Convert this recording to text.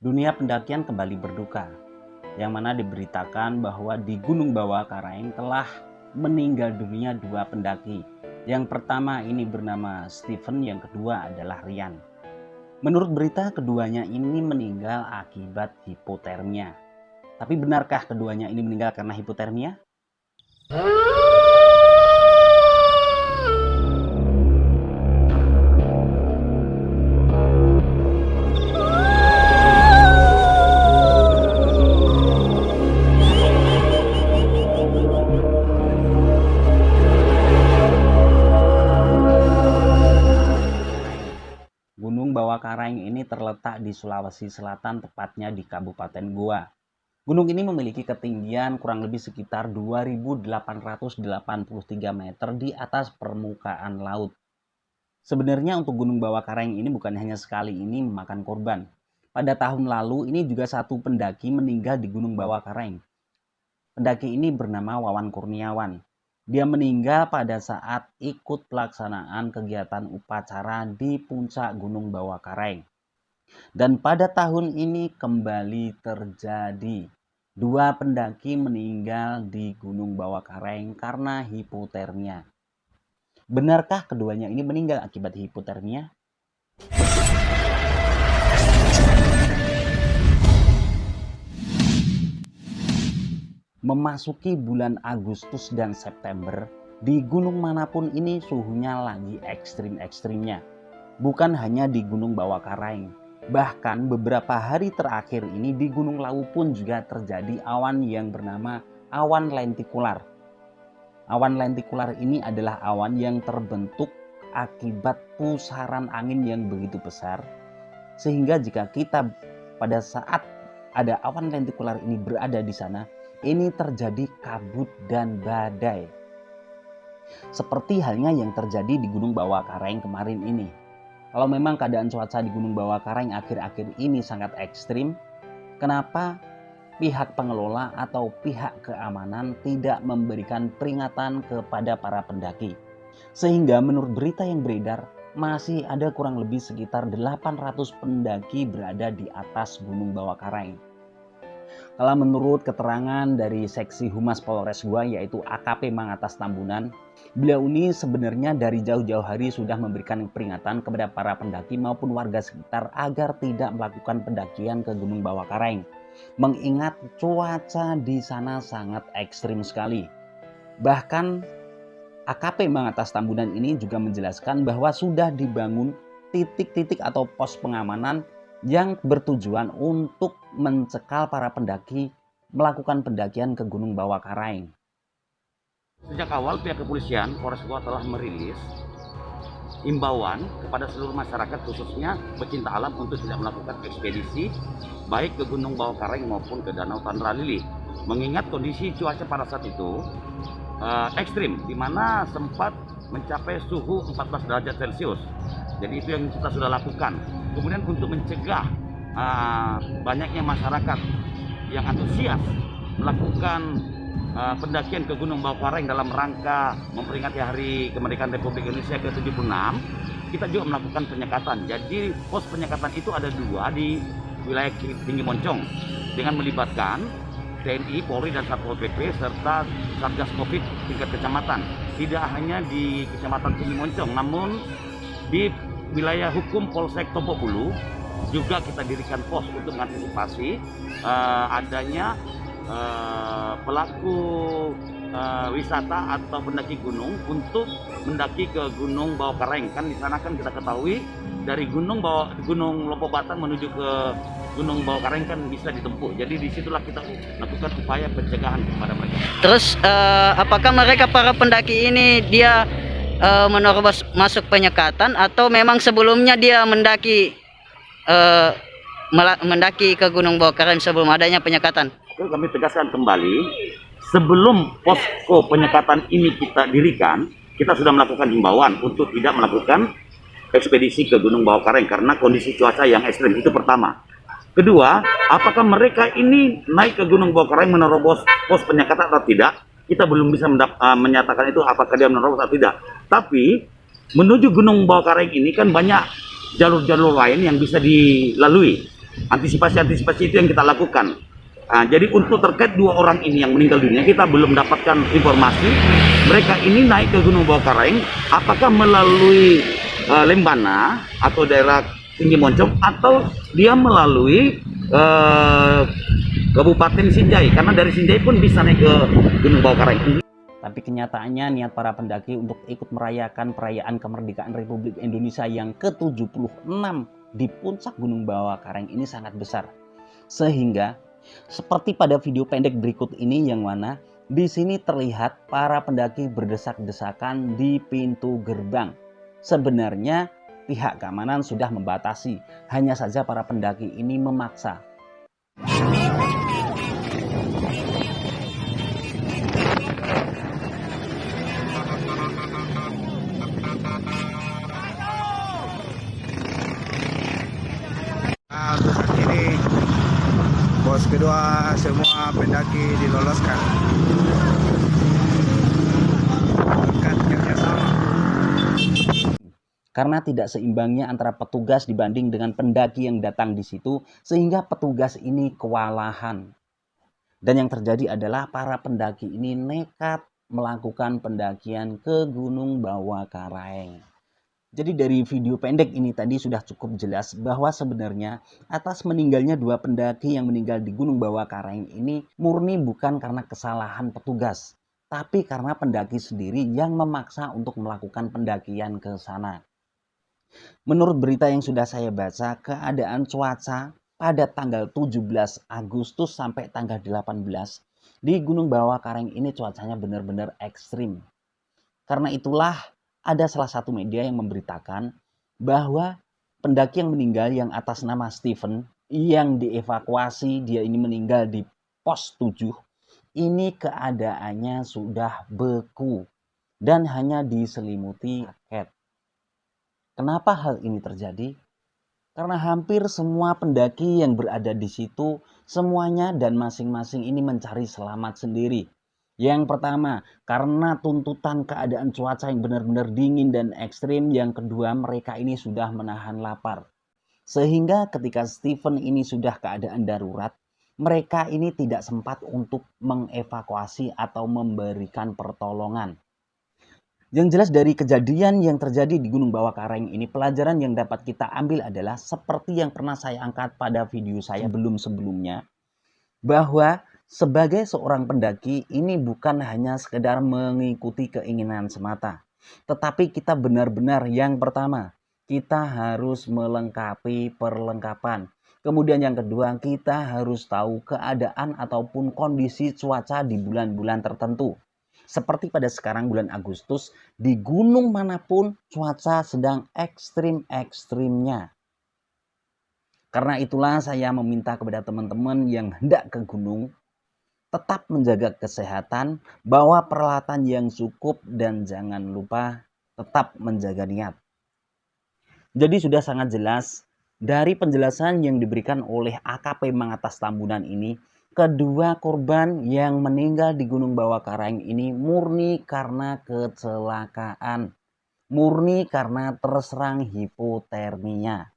Dunia pendakian kembali berduka, yang mana diberitakan bahwa di Gunung Bawah Karaeng telah meninggal dunia 2 pendaki. Yang pertama ini bernama Stephen, yang kedua adalah Rian. Menurut berita, keduanya ini meninggal akibat hipotermia. Tapi benarkah keduanya ini meninggal karena hipotermia? Gunung Bawah Karaeng ini terletak di Sulawesi Selatan, tepatnya di Kabupaten Goa. Gunung ini memiliki ketinggian kurang lebih sekitar 2.883 meter di atas permukaan laut. Sebenarnya untuk Gunung Bawah Karaeng ini bukan hanya sekali ini memakan korban. Pada tahun lalu ini juga satu pendaki meninggal di Gunung Bawah Karaeng. Pendaki ini bernama Wawan Kurniawan. Dia meninggal pada saat ikut pelaksanaan kegiatan upacara di puncak Gunung Bawah Karaeng. Dan pada tahun ini kembali terjadi. 2 pendaki meninggal di Gunung Bawah Karaeng karena hipotermia. Benarkah keduanya ini meninggal akibat hipotermia? Memasuki bulan Agustus dan September, di gunung manapun ini suhunya lagi ekstrim-ekstrimnya. Bukan hanya di Gunung Bawah Karaeng. Bahkan beberapa hari terakhir ini di Gunung Lawu pun juga terjadi awan yang bernama awan lentikular. Awan lentikular ini adalah awan yang terbentuk akibat pusaran angin yang begitu besar. Sehingga jika kita pada saat ada awan lentikular ini berada di sana, ini terjadi kabut dan badai. Seperti halnya yang terjadi di Gunung Bawah Karaeng kemarin ini. Kalau memang keadaan cuaca di Gunung Bawah Karaeng akhir-akhir ini sangat ekstrim, kenapa pihak pengelola atau pihak keamanan tidak memberikan peringatan kepada para pendaki? Sehingga menurut berita yang beredar, masih ada kurang lebih sekitar 800 pendaki berada di atas Gunung Bawah Karaeng. Kalau menurut keterangan dari Seksi Humas Polres Goa yaitu AKP Mangatas Tambunan, beliau ini sebenarnya dari jauh-jauh hari sudah memberikan peringatan kepada para pendaki maupun warga sekitar agar tidak melakukan pendakian ke Gunung Bawah Karaeng. Mengingat cuaca di sana sangat ekstrim sekali. Bahkan AKP Mangatas Tambunan ini juga menjelaskan bahwa sudah dibangun titik-titik atau pos pengamanan yang bertujuan untuk mencekal para pendaki melakukan pendakian ke Gunung Bawah Karaeng. Sejak awal pihak kepolisian Polres Goa telah merilis imbauan kepada seluruh masyarakat khususnya pecinta alam untuk tidak melakukan ekspedisi baik ke Gunung Bawah Karaeng maupun ke Danau Tandra Lili. Mengingat kondisi cuaca pada saat itu ekstrim, di mana sempat mencapai suhu 14 derajat Celcius. Jadi itu yang kita sudah lakukan. Kemudian untuk mencegah banyaknya masyarakat yang antusias melakukan pendakian ke Gunung Bawah Karaeng dalam rangka memperingati Hari Kemerdekaan Republik Indonesia ke-76, kita juga melakukan penyekatan. Jadi pos penyekatan itu ada 2 di wilayah Tinggi Moncong dengan melibatkan TNI, Polri, dan Satpol PP serta Satgas Covid tingkat kecamatan. Tidak hanya di Kecamatan Tinggi Moncong, namun di wilayah hukum Polsek Tompok-Bulu juga kita dirikan pos untuk mengantisipasi adanya pelaku wisata atau pendaki gunung untuk mendaki ke Gunung Bawah Karaeng. Kan di sana kan kita ketahui dari Gunung Lompo Batang menuju ke Gunung Bawah Karaeng kan bisa ditempuh. Jadi disitulah kita lakukan upaya pencegahan kepada mereka. Terus apakah mereka para pendaki ini dia menerobos masuk penyekatan atau memang sebelumnya dia mendaki ke Gunung Bawah Karaeng sebelum adanya penyekatan? Oke, kami tegaskan kembali, sebelum posko penyekatan ini kita dirikan, kita sudah melakukan himbauan untuk tidak melakukan ekspedisi ke Gunung Bawah Karaeng karena kondisi cuaca yang ekstrim. Itu pertama. Kedua, apakah mereka ini naik ke Gunung Bawah Karaeng menerobos pos penyekatan atau tidak? Kita belum bisa menyatakan itu apakah dia menerobos atau tidak. Tapi menuju Gunung Bawah Karaeng ini kan banyak jalur-jalur lain yang bisa dilalui. Antisipasi-antisipasi itu yang kita lakukan. Nah, jadi untuk terkait 2 orang ini yang meninggal dunia, kita belum dapatkan informasi. Mereka ini naik ke Gunung Bawah Karaeng, apakah melalui Lembana atau daerah Tinggi Moncong, atau dia melalui Kabupaten Sinjai, karena dari Sinjai pun bisa naik ke Gunung Bawah Karaeng. Tapi kenyataannya niat para pendaki untuk ikut merayakan perayaan kemerdekaan Republik Indonesia yang ke-76 di puncak Gunung Bawah Karaeng ini sangat besar. Sehingga seperti pada video pendek berikut ini yang mana di sini terlihat para pendaki berdesak-desakan di pintu gerbang. Sebenarnya pihak keamanan sudah membatasi, hanya saja para pendaki ini memaksa. Untuk saat ini pos kedua semua pendaki diloloskan berkat kerjasama. Karena tidak seimbangnya antara petugas dibanding dengan pendaki yang datang di situ, sehingga petugas ini kewalahan. Dan yang terjadi adalah para pendaki ini nekat melakukan pendakian ke Gunung Bawah Karaeng. Jadi dari video pendek ini tadi sudah cukup jelas bahwa sebenarnya atas meninggalnya 2 pendaki yang meninggal di Gunung Bawah Karaeng ini murni bukan karena kesalahan petugas, tapi karena pendaki sendiri yang memaksa untuk melakukan pendakian ke sana. Menurut berita yang sudah saya baca, keadaan cuaca pada tanggal 17 Agustus sampai tanggal 18 di Gunung Bawah Karaeng ini cuacanya benar-benar ekstrim. Karena itulah ada salah satu media yang memberitakan bahwa pendaki yang meninggal yang atas nama Stephen yang dievakuasi, dia ini meninggal di pos 7, ini keadaannya sudah beku dan hanya diselimuti jaket. Kenapa hal ini terjadi? Karena hampir semua pendaki yang berada di situ semuanya dan masing-masing ini mencari selamat sendiri. Yang pertama, karena tuntutan keadaan cuaca yang benar-benar dingin dan ekstrim. Yang kedua, mereka ini sudah menahan lapar. Sehingga ketika Stephen ini sudah keadaan darurat, mereka ini tidak sempat untuk mengevakuasi atau memberikan pertolongan. Yang jelas dari kejadian yang terjadi di Gunung Bawah Karaeng ini, pelajaran yang dapat kita ambil adalah seperti yang pernah saya angkat pada video saya sebelumnya, bahwa sebagai seorang pendaki ini bukan hanya sekedar mengikuti keinginan semata, tetapi kita benar-benar yang pertama, kita harus melengkapi perlengkapan. Kemudian yang kedua, kita harus tahu keadaan ataupun kondisi cuaca di bulan-bulan tertentu. Seperti pada sekarang bulan Agustus, di gunung manapun cuaca sedang ekstrim-ekstrimnya. Karena itulah saya meminta kepada teman-teman yang hendak ke gunung, tetap menjaga kesehatan, bawa peralatan yang cukup, dan jangan lupa tetap menjaga niat. Jadi sudah sangat jelas dari penjelasan yang diberikan oleh AKP Mangatas Tambunan ini, kedua korban yang meninggal di Gunung Bawah Karaeng ini murni karena kecelakaan, murni karena terserang hipotermia.